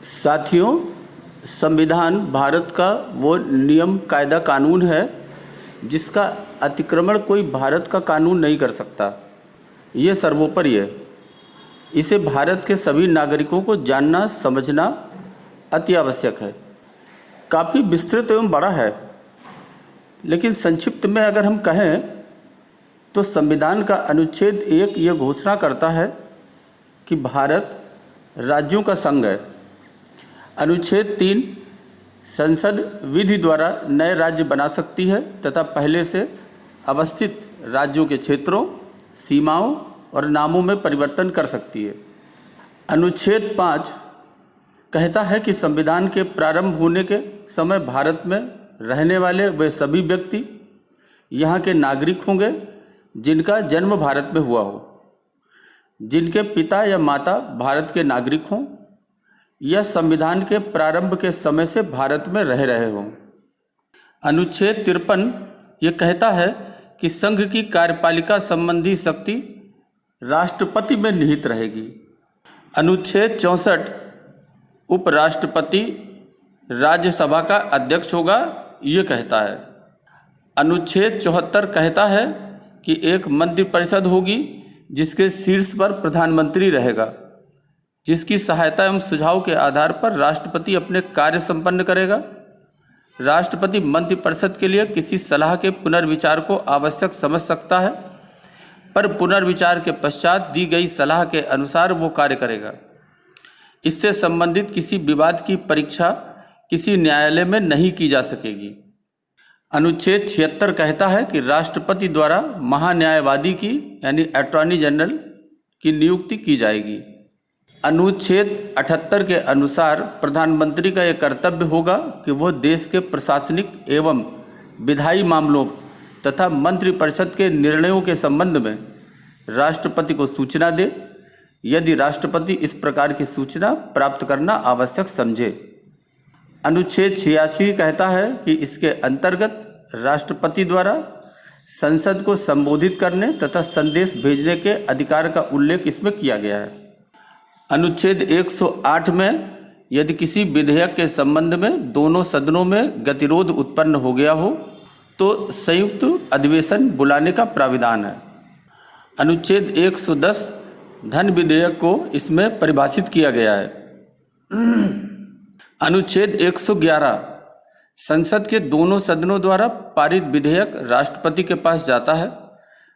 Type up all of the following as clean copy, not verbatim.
साथियों, संविधान भारत का वो नियम कायदा कानून है जिसका अतिक्रमण कोई भारत का कानून नहीं कर सकता। ये सर्वोपरि है। इसे भारत के सभी नागरिकों को जानना समझना अति आवश्यक है। काफ़ी विस्तृत एवं बड़ा है, लेकिन संक्षिप्त में अगर हम कहें तो संविधान का अनुच्छेद 1 ये घोषणा करता है कि भारत राज्यों का संघ है। अनुच्छेद 3 संसद विधि द्वारा नए राज्य बना सकती है तथा पहले से अवस्थित राज्यों के क्षेत्रों, सीमाओं और नामों में परिवर्तन कर सकती है। अनुच्छेद 5 कहता है कि संविधान के प्रारंभ होने के समय भारत में रहने वाले वे सभी व्यक्ति यहाँ के नागरिक होंगे जिनका जन्म भारत में हुआ हो, जिनके पिता या माता भारत के नागरिक हों या संविधान के प्रारंभ के समय से भारत में रह रहे हों। अनुच्छेद 53 ये कहता है कि संघ की कार्यपालिका संबंधी शक्ति राष्ट्रपति में निहित रहेगी। अनुच्छेद 64 उपराष्ट्रपति राज्यसभा का अध्यक्ष होगा, ये कहता है। अनुच्छेद 74 कहता है कि एक मंत्रिपरिषद होगी जिसके शीर्ष पर प्रधानमंत्री रहेगा, जिसकी सहायता एवं सुझाव के आधार पर राष्ट्रपति अपने कार्य संपन्न करेगा। राष्ट्रपति मंत्रिपरिषद के लिए किसी सलाह के पुनर्विचार को आवश्यक समझ सकता है, पर पुनर्विचार के पश्चात दी गई सलाह के अनुसार वो कार्य करेगा। इससे संबंधित किसी विवाद की परीक्षा किसी न्यायालय में नहीं की जा सकेगी। अनुच्छेद 76 कहता है कि राष्ट्रपति द्वारा महान्यायवादी की यानी अटॉर्नी जनरल की नियुक्ति की जाएगी। अनुच्छेद 78 के अनुसार प्रधानमंत्री का यह कर्तव्य होगा कि वह देश के प्रशासनिक एवं विधायी मामलों तथा मंत्रिपरिषद के निर्णयों के संबंध में राष्ट्रपति को सूचना दे, यदि राष्ट्रपति इस प्रकार की सूचना प्राप्त करना आवश्यक समझे। अनुच्छेद 86 कहता है कि इसके अंतर्गत राष्ट्रपति द्वारा संसद को संबोधित करने तथा संदेश भेजने के अधिकार का उल्लेख इसमें किया गया है। अनुच्छेद 108 में यदि किसी विधेयक के संबंध में दोनों सदनों में गतिरोध उत्पन्न हो गया हो तो संयुक्त अधिवेशन बुलाने का प्राविधान है। अनुच्छेद 110 धन विधेयक को इसमें परिभाषित किया गया है। अनुच्छेद 111 संसद के दोनों सदनों द्वारा पारित विधेयक राष्ट्रपति के पास जाता है।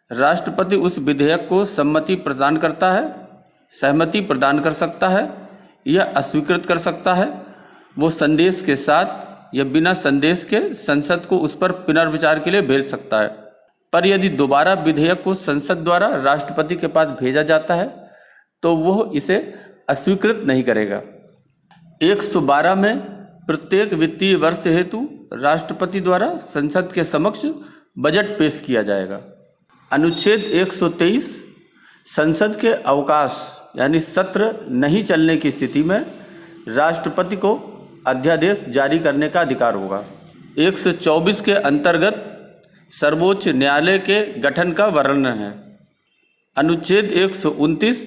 राष्ट्रपति उस विधेयक को सहमति प्रदान कर सकता है या अस्वीकृत कर सकता है। वो संदेश के साथ या बिना संदेश के संसद को उस पर पुनर्विचार के लिए भेज सकता है। पर यदि दोबारा विधेयक को संसद द्वारा राष्ट्रपति के पास भेजा जाता है तो वह इसे अस्वीकृत नहीं करेगा। 112 में प्रत्येक वित्तीय वर्ष हेतु राष्ट्रपति द्वारा संसद के समक्ष बजट पेश किया जाएगा। अनुच्छेद 123 संसद के अवकाश यानी सत्र नहीं चलने की स्थिति में राष्ट्रपति को अध्यादेश जारी करने का अधिकार होगा। 124 के अंतर्गत सर्वोच्च न्यायालय के गठन का वर्णन है। अनुच्छेद 129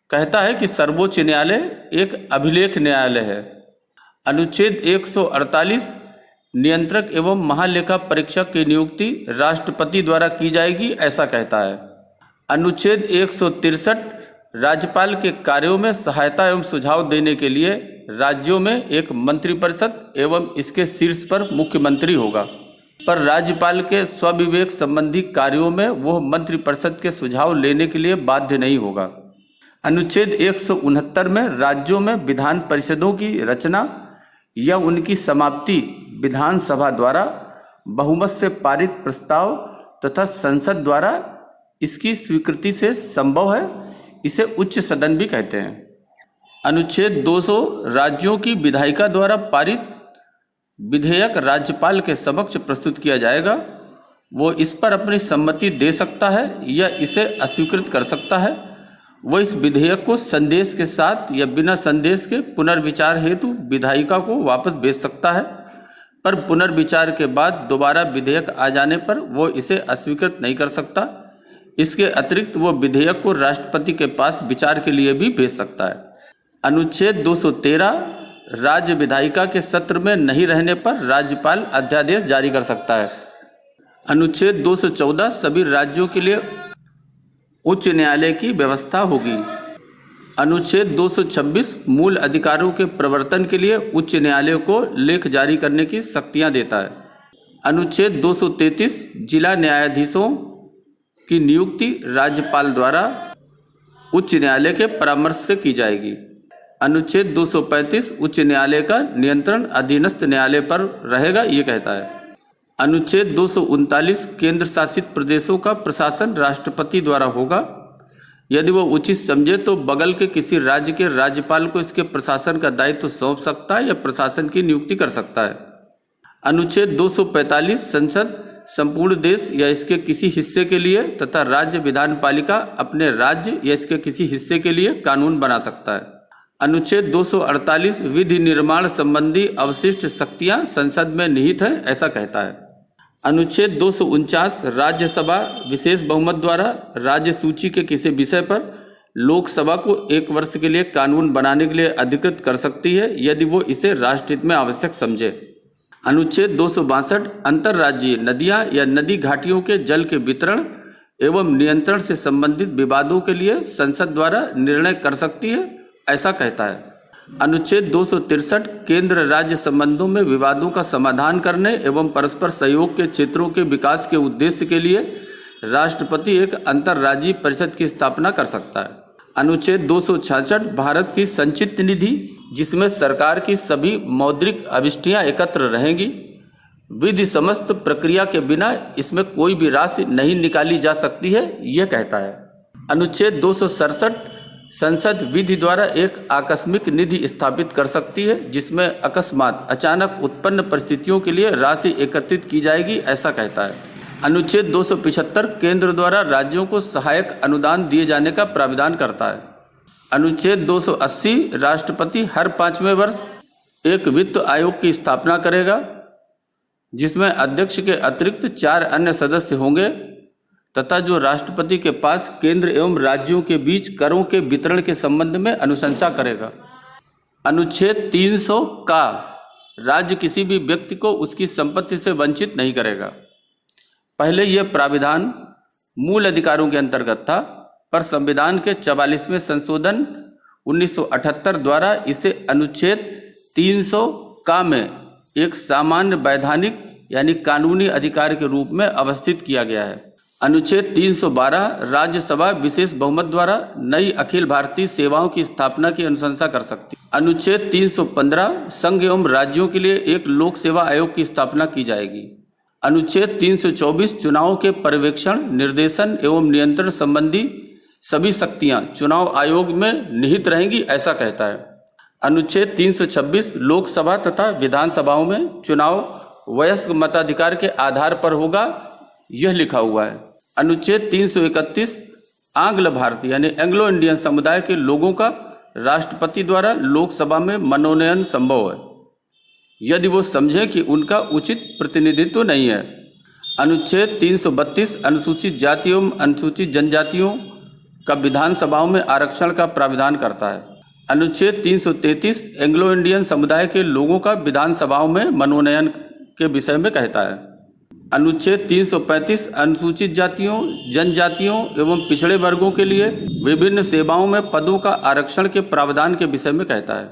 कहता है कि सर्वोच्च न्यायालय एक अभिलेख न्यायालय है। अनुच्छेद 148 नियंत्रक एवं महालेखा परीक्षक की नियुक्ति राष्ट्रपति द्वारा की जाएगी, ऐसा कहता है। अनुच्छेद 163 राज्यपाल के कार्यों में सहायता एवं सुझाव देने के लिए राज्यों में एक मंत्रिपरिषद एवं इसके शीर्ष पर मुख्यमंत्री होगा, पर राज्यपाल के स्वविवेक संबंधी कार्यों में वह मंत्रिपरिषद के सुझाव लेने के लिए बाध्य नहीं होगा। अनुच्छेद 169 में राज्यों में विधान परिषदों की रचना या उनकी समाप्ति विधानसभा द्वारा बहुमत से पारित प्रस्ताव तथा संसद द्वारा इसकी स्वीकृति से संभव है। इसे उच्च सदन भी कहते हैं। अनुच्छेद 200 राज्यों की विधायिका द्वारा पारित विधेयक राज्यपाल के समक्ष प्रस्तुत किया जाएगा। वो इस पर अपनी सम्मति दे सकता है या इसे अस्वीकृत कर सकता है। वो इस विधेयक को संदेश के साथ या बिना संदेश के पुनर्विचार हेतु विधायिका को वापस भेज सकता है, पर पुनर्विचार के बाद दोबारा विधेयक आ जाने पर वो इसे अस्वीकृत नहीं कर सकता। इसके अतिरिक्त वो विधेयक को राष्ट्रपति के पास विचार के लिए भी भेज सकता है। अनुच्छेद 213 राज्य विधायिका के सत्र में नहीं रहने पर राज्यपाल अध्यादेश जारी कर सकता है। अनुच्छेद 214 सभी राज्यों के लिए उच्च न्यायालय की व्यवस्था होगी। अनुच्छेद 226 मूल अधिकारों के प्रवर्तन के लिए उच्च न्यायालय को लेख जारी करने की शक्तियां देता है। अनुच्छेद 233 जिला न्यायाधीशों की नियुक्ति राज्यपाल द्वारा उच्च न्यायालय के परामर्श से की जाएगी। अनुच्छेद 235 उच्च न्यायालय का नियंत्रण अधीनस्थ न्यायालय पर रहेगा, ये कहता है। अनुच्छेद 239 केंद्र शासित प्रदेशों का प्रशासन राष्ट्रपति द्वारा होगा। यदि वो उचित समझे तो बगल के किसी राज्य के राज्यपाल को इसके प्रशासन का दायित्व सौंप सकता है या प्रशासन की नियुक्ति कर सकता है। अनुच्छेद 245 संसद संपूर्ण देश या इसके किसी हिस्से के लिए तथा राज्य विधानपालिका अपने राज्य या इसके किसी हिस्से के लिए कानून बना सकता है। अनुच्छेद 248 विधि निर्माण संबंधी अवशिष्ट शक्तियां संसद में निहित हैं, ऐसा कहता है। अनुच्छेद 249 राज्यसभा विशेष बहुमत द्वारा राज्य सूची के किसी विषय पर लोकसभा को 1 वर्ष के लिए कानून बनाने के लिए अधिकृत कर सकती है यदि वो इसे राष्ट्रहित में आवश्यक समझे। अनुच्छेद 262 अंतर्राज्यीय नदियां या नदी घाटियों के जल के वितरण एवं नियंत्रण से संबंधित विवादों के लिए संसद द्वारा निर्णय कर सकती है, ऐसा कहता है। अनुच्छेद 263 केंद्र राज्य संबंधों में विवादों का समाधान करने एवं परस्पर सहयोग के क्षेत्रों के विकास के उद्देश्य के लिए राष्ट्रपति एक अंतर्राज्यीय परिषद की स्थापना कर सकता है। अनुच्छेद 266 भारत की संचित निधि जिसमें सरकार की सभी मौद्रिक अविष्टियाँ एकत्र रहेंगी, विधि समस्त प्रक्रिया के बिना इसमें कोई भी राशि नहीं निकाली जा सकती है, यह कहता है। अनुच्छेद 267 संसद विधि द्वारा एक आकस्मिक निधि स्थापित कर सकती है जिसमें अकस्मात अचानक उत्पन्न परिस्थितियों के लिए राशि एकत्रित की जाएगी, ऐसा कहता है। अनुच्छेद 275 केंद्र द्वारा राज्यों को सहायक अनुदान दिए जाने का प्राविधान करता है। अनुच्छेद 280 राष्ट्रपति हर 5वें वर्ष एक वित्त आयोग की स्थापना करेगा जिसमें अध्यक्ष के अतिरिक्त 4 अन्य सदस्य होंगे तथा जो राष्ट्रपति के पास केंद्र एवं राज्यों के बीच करों के वितरण के संबंध में अनुशंसा करेगा। अनुच्छेद 300 का राज्य किसी भी व्यक्ति को उसकी संपत्ति से वंचित नहीं करेगा। पहले यह प्राविधान मूल अधिकारों के अंतर्गत था, पर संविधान के 44वें संशोधन 1978 द्वारा इसे अनुच्छेद 300 का में एक सामान्य वैधानिक यानी कानूनी अधिकार के रूप में अवस्थित किया गया है। अनुच्छेद 312 राज्यसभा विशेष बहुमत द्वारा नई अखिल भारतीय सेवाओं की स्थापना की अनुशंसा कर सकती है। अनुच्छेद 315 संघ एवं राज्यों के लिए एक लोक सेवा आयोग की स्थापना की जाएगी। अनुच्छेद 324 चुनाव के पर्यवेक्षण, निर्देशन एवं नियंत्रण संबंधी सभी शक्तियां चुनाव आयोग में निहित रहेंगी, ऐसा कहता है। अनुच्छेद 326 लोकसभा तथा विधानसभाओं में चुनाव वयस्क मताधिकार के आधार पर होगा, यह लिखा हुआ है। अनुच्छेद 331 आंग्ल भारतीय यानी एंग्लो इंडियन समुदाय के लोगों का राष्ट्रपति द्वारा लोकसभा में मनोनयन संभव है यदि वो समझें कि उनका उचित प्रतिनिधित्व नहीं है। अनुच्छेद 332 अनुसूचित जातियों एवं अनुसूचित जनजातियों का विधानसभाओं में आरक्षण का प्राविधान करता है। अनुच्छेद 333 एंग्लो इंडियन समुदाय के लोगों का विधानसभाओं में मनोनयन के विषय में कहता है। अनुच्छेद 335 अनुसूचित जातियों, जनजातियों एवं पिछड़े वर्गों के लिए विभिन्न सेवाओं में पदों का आरक्षण के प्रावधान के विषय में कहता है।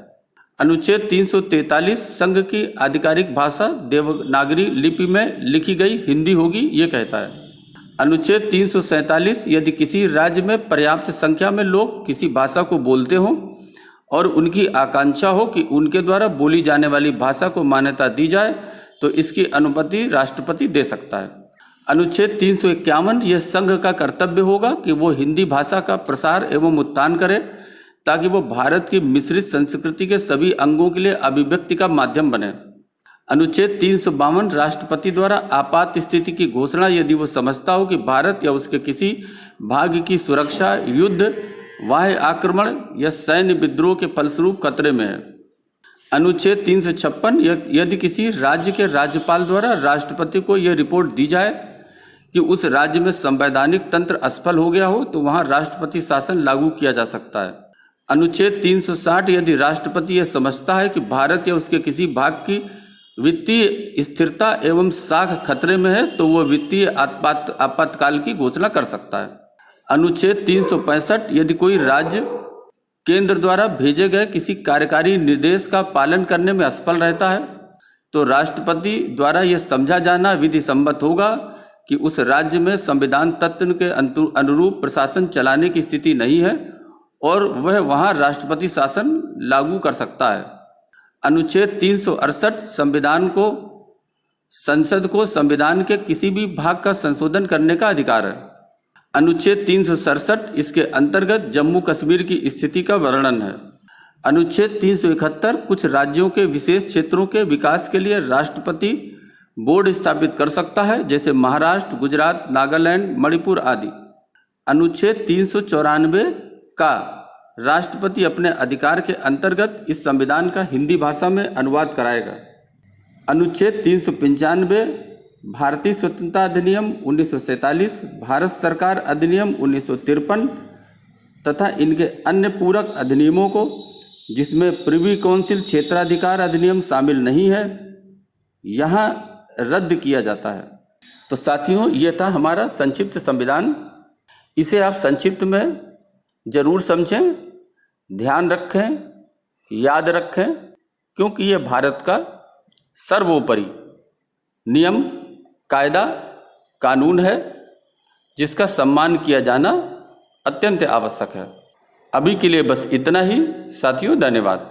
अनुच्छेद 343 संघ की आधिकारिक भाषा देवनागरी लिपि में लिखी गई हिंदी होगी, ये कहता है। अनुच्छेद 347 यदि किसी राज्य में पर्याप्त संख्या में लोग किसी भाषा को बोलते हों और उनकी आकांक्षा हो कि उनके द्वारा बोली जाने वाली भाषा को मान्यता दी जाए तो इसकी अनुमति राष्ट्रपति दे सकता है। अनुच्छेद 351 यह संघ का कर्तव्य होगा कि वो हिंदी भाषा का प्रसार एवं उत्थान करे ताकि वो भारत की मिश्रित संस्कृति के सभी अंगों के लिए अभिव्यक्ति का माध्यम बने। अनुच्छेद 352 राष्ट्रपति द्वारा आपात स्थिति की घोषणा यदि वो समझता हो कि भारत या उसके किसी भाग की सुरक्षा युद्ध, बाह्य आक्रमण या सैन्य विद्रोह के फलस्वरूप खतरे में है। अनुच्छेद 356 यदि किसी राज्य के राज्यपाल द्वारा राष्ट्रपति को यह रिपोर्ट दी जाए कि उस राज्य में संवैधानिक तंत्र असफल हो गया हो तो वहां राष्ट्रपति शासन लागू किया जा सकता है। अनुच्छेद 360, यदि राष्ट्रपति यह समझता है कि भारत या उसके किसी भाग की वित्तीय स्थिरता एवं साख खतरे में है तो वह वित्तीय आपातकाल की घोषणा कर सकता है। अनुच्छेद 365, यदि कोई राज्य केंद्र द्वारा भेजे गए किसी कार्यकारी निर्देश का पालन करने में असफल रहता है तो राष्ट्रपति द्वारा यह समझा जाना विधि सम्मत होगा कि उस राज्य में संविधान तत्व के अनुरूप प्रशासन चलाने की स्थिति नहीं है और वह वहां राष्ट्रपति शासन लागू कर सकता है। अनुच्छेद 368, संसद को संविधान के किसी भी भाग का संशोधन करने का अधिकार है। अनुच्छेद 367, इसके अंतर्गत जम्मू कश्मीर की स्थिति का वर्णन है। अनुच्छेद 371, कुछ राज्यों के विशेष क्षेत्रों के विकास के लिए राष्ट्रपति बोर्ड स्थापित कर सकता है, जैसे महाराष्ट्र, गुजरात, नागालैंड, मणिपुर आदि। अनुच्छेद 394 का राष्ट्रपति अपने अधिकार के अंतर्गत इस संविधान का हिंदी भाषा में अनुवाद कराएगा। अनुच्छेद 395, भारतीय स्वतंत्रता अधिनियम 1947, भारत सरकार अधिनियम 1953 तथा इनके अन्य पूरक अधिनियमों को, जिसमें प्रिवी काउंसिल क्षेत्राधिकार अधिनियम शामिल नहीं है, यहाँ रद्द किया जाता है। तो साथियों, ये था हमारा संक्षिप्त संविधान। इसे आप संक्षिप्त में जरूर समझें, ध्यान रखें, याद रखें, क्योंकि ये भारत का सर्वोपरि नियम, कायदा, कानून है जिसका सम्मान किया जाना अत्यंत आवश्यक है। अभी के लिए बस इतना ही साथियों, धन्यवाद।